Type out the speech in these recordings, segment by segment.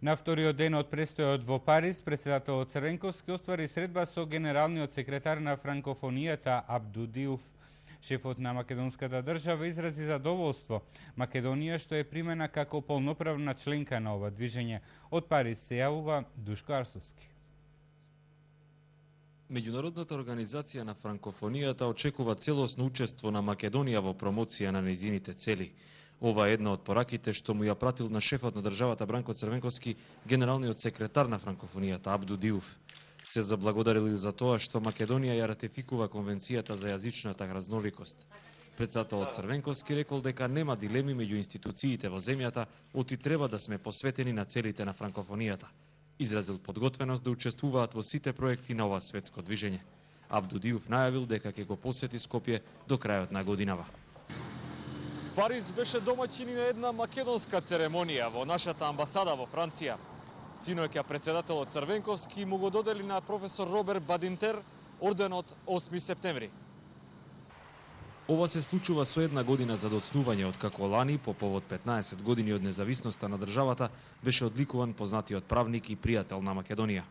На вториот ден од престојот во Париз, председателот Црвенковски оствари средба со генералниот секретар на франкофонијата Абду Диуф. Шефот на македонската држава изрази задоволство Македонија што е примена како полноправна членка на ова движење. Од Париз се јавува Душко Арсовски. Меѓународната организација на франкофонијата очекува целосно учество на Македонија во промоција на нејзините цели. Ова е една од пораките што му ја пратил на шефот на државата Бранко Црвенковски генералниот секретар на франкофонијата Абду Диуф. Се заблагодарили за тоа што Македонија ја ратификува Конвенцијата за јазичната разноликост. Председателот Црвенковски рекол дека нема дилеми меѓу институциите во земјата, оти треба да сме посветени на целите на франкофонијата. Изразил подготвеност да учествуваат во сите проекти на ова светско движење. Абду Диуф најавил дека ќе го посети Скопје до крајот на годинава. Париз беше домаќин на една македонска церемонија во нашата амбасада во Франција. Синоќа председателот Црвенковски му го додели на професор Роберт Бадинтер орденот 8 септември. Ова се случува со една година за доцнување, откако лани, по повод 15 години од независноста на државата, беше одликуван познатиот правник и пријател на Македонија.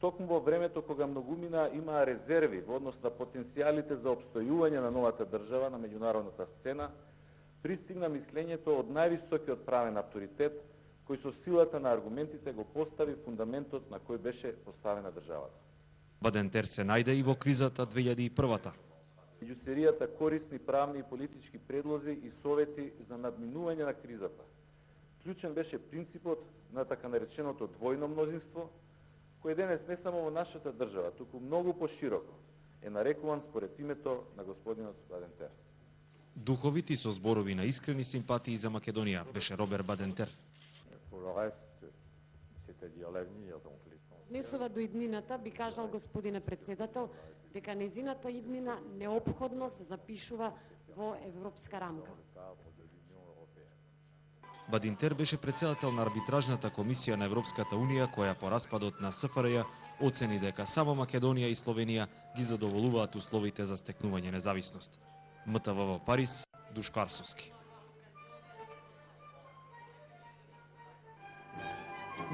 Токму во времето кога многумина имаа резерви во однос на потенцијалите за опстојување на новата држава на меѓународната сцена, пристигна мислењето од највисокиот правен авторитет, кој со силата на аргументите го постави фундаментот на кој беше поставена државата. Бадентер се најде и во кризата 2001-та. Меѓу серијата корисни правни и политички предлози и совети за надминување на кризата, клучен беше принципот на така нареченото двојно мнозинство, кој денес не само во нашата држава, туку многу пошироко е нарекуван според името на господинот Бадентер. Духовит и со зборови на искрени симпатии за Македонија беше Роберт Бадентер. Несува до иднината, би кажал господине председател, дека незината иднина неопходно се запишува во европска рамка. Бадинтер беше председател на арбитражната комисија на Европската унија, која по распадот на СФРЈ оцени дека само Македонија и Словенија ги задоволуваат условите за стекнување независност. МТВ во Париз, Душко Арсовски.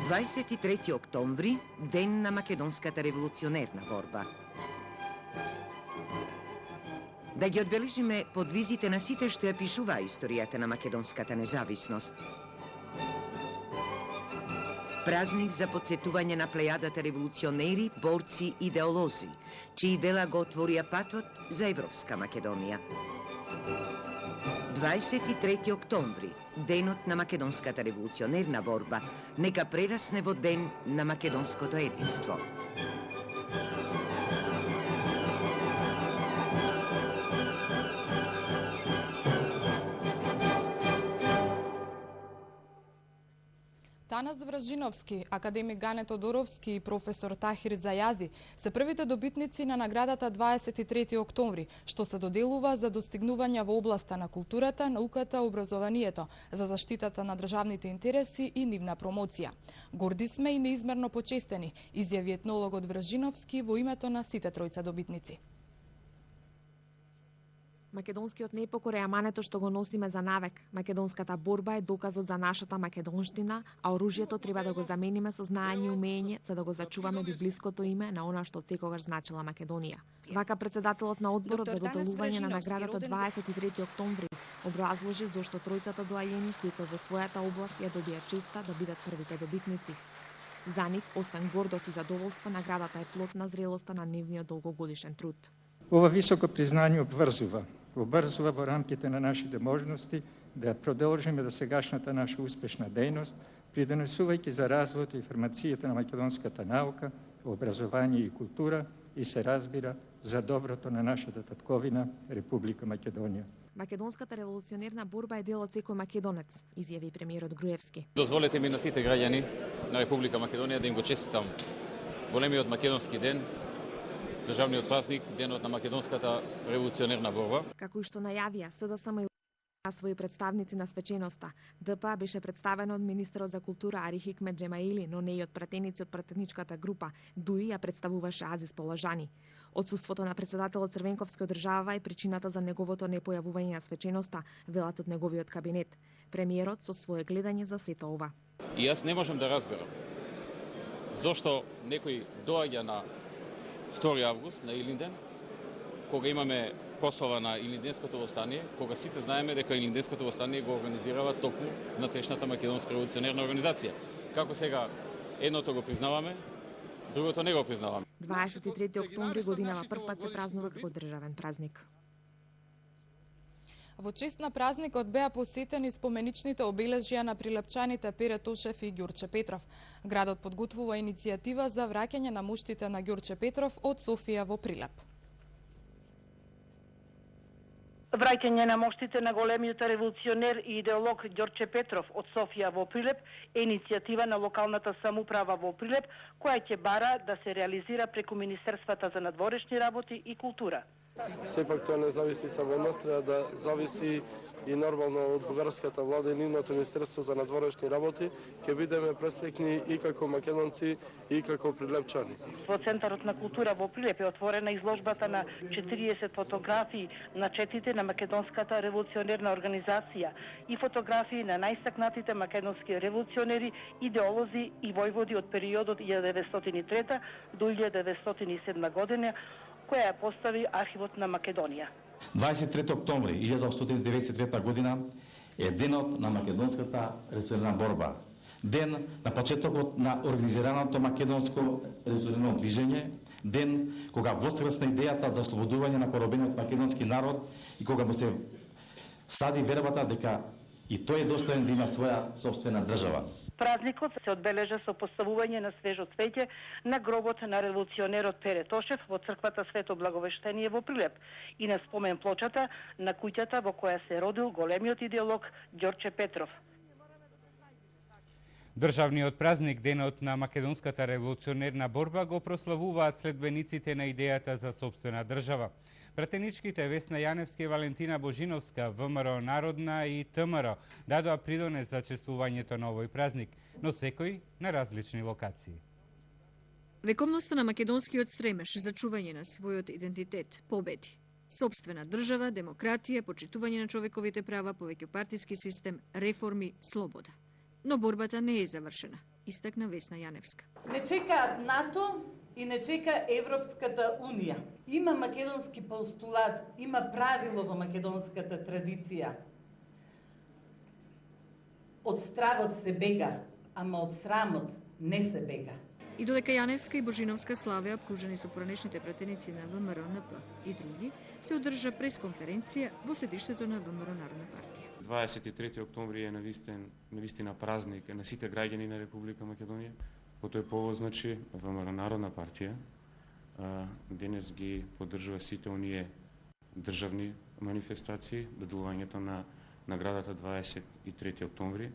23 октомври, ден на македонската револуционерна борба. Да ги одбележиме подвизите на сите што ја пишуваа историјата на македонската независност. Празник за подсетување на плејадата револуционери, борци, идеолози, чии дела го отворија патот за европска Македонија. 23 октомври, денот на македонската револуционерна борба, нека прерасне во ден на македонското единство. Танас Вражиновски, академик Гане Тодоровски и професор Тахир Зајази се првите добитници на наградата 23 октомври, што се доделува за достигнувања во областа на културата, науката, образованието, за заштитата на државните интереси и нивна промоција. Горди сме и неизмерно почестени, изјави етнологот Вражиновски во името на сите тројца добитници. Македонскиот непокор е амането што го носиме за навек. Македонската борба е доказот за нашата македонштина, а оружјето треба да го замениме со знаење и умење за да го зачуваме библиското име на она што секогаш значила Македонија. Вака председателот на одборот за доделување на наградата 23 октомври образложи зошто тројцата доајени секој во својата област ја добија честа да бидат првите добитници. За нив, освен гордост и задоволство, наградата е плод на зрелоста на нивниот долгогодишен труд. Ова високо признање обврзува во рамките на нашите можности да ја продолжиме до сегашната наша успешна дејност, придонесувајќи за развојот и информацијата на македонската наука, образование и култура и се разбира за доброто на нашата татковина Република Македонија. Македонската револуционерна борба е дел од секој македонец, изјави премиерот Груевски. Дозволете ми на сите граѓани на Република Македонија да им го честитам големиот македонски ден, државниот празник, денот на македонската револуционерна борба. Како и што најавија, СДСМ своји представници на свеченоста. ДПА беше представено од министерот за култура Ари Хикмет Джемаили, но не и од пратеници од пратеничката група. ДУИ ја представуваше Азис Полажани. Отсуството на председателот Црвенковски одржава и причината за неговото непојавување на свеченоста, велат од неговиот кабинет. премиерот со свое гледање за сето ова. И јас не можам да разберам зошто некој доаѓа на 2 август на Илинден, кога имаме прослава на Илинденското востание, кога сите знаеме дека Илинденското востание го организирава токму внатрешната македонска револуционерна организација. Како сега едното го признаваме, другото не го признаваме. 23 октомври годинава првпат се празнува како државен празник. Во чест на празникот беа посетени споменичните обележја на прилепчаните Пере Тошев и Ѓурче Петров. Градот подготвува иницијатива за враќање на муштите на Ѓурче Петров од Софија во Прилеп. Враќање на моштите на големиот револуционер и идеолог Ѓорче Петров од Софија во Прилеп е иницијатива на локалната самоуправа во Прилеп, која ќе бара да се реализира преку Министерствата за надворешни работи и култура. Сепак тоа не зависи само од нас, треба да зависи и нормално од бугарската влада и нивното Министерство за надворешни работи. Ќе бидеме пресвекни и како македонци и како прилепчани. Во Центарот на култура во Прилеп е отворена изложбата на 40 фотографии на четите на македонската револуционерна организација и фотографии на најстакнатите македонски револуционери, идеолози и војводи од периодот 1903 до 1907 година, која ја постави архивот на Македонија. 23 октомври 1893 година е денот на македонската револуционерна борба. Ден на почетокот на организираното македонско револуционерно движење, ден кога воскресна идејата за ослободување на поробениот македонски народ и кога му се сади вербата дека и тој е достоен да има своја собствена држава. Празникот се одбележа со поставување на свежо цвеќе на гробот на револуционерот Пере Тошев во црквата Свето Благовештение во Прилеп и на спомен плочата на куќата во која се родил големиот идеолог Ѓорче Петров. Државниот празник, денот на македонската револуционерна борба, го прославуваат следбениците на идејата за сопствена држава. Пратеничките Весна Јаневска и Валентина Божиновска, ВМРО Народна и ТМР дадоа придонес за чествувањето на овој празник, но секој на различни локации. Вековноста на македонскиот стремеж за чување на својот идентитет победи. Сопствена држава, демократија, почитување на човековите права, повеќопартиски систем, реформи, слобода. Но борбата не е завршена, истакна Весна Јаневска. Не чекаат НАТО и не чека Европската Унија. Има македонски постулат, има правило во македонската традиција. Од стравот се бега, ама од срамот не се бега. И додека Јаневска и Божиновска славеа обкружени со поранешните пратеници на ВМРО, НП и други, се одржа пресконференција во седиштето на ВМРО Народна партија. 23 октомври е навистина празник на сите граѓани на Република Македонија. По тој повод, значи, ВМРО Народна партија денес ги поддржува сите оние државни манифестации, дадувањето на наградата 23 октомври.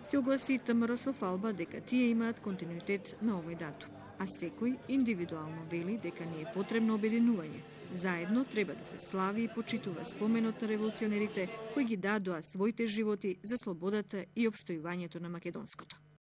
Се огласи ТМР со фалба дека тие имаат континуитет на овој датум, а секој индивидуално вели дека не е потребно обединување. Заедно треба да се слави и почитува споменот на револуционерите кои ги дадоа своите животи за слободата и опстојувањето на македонското.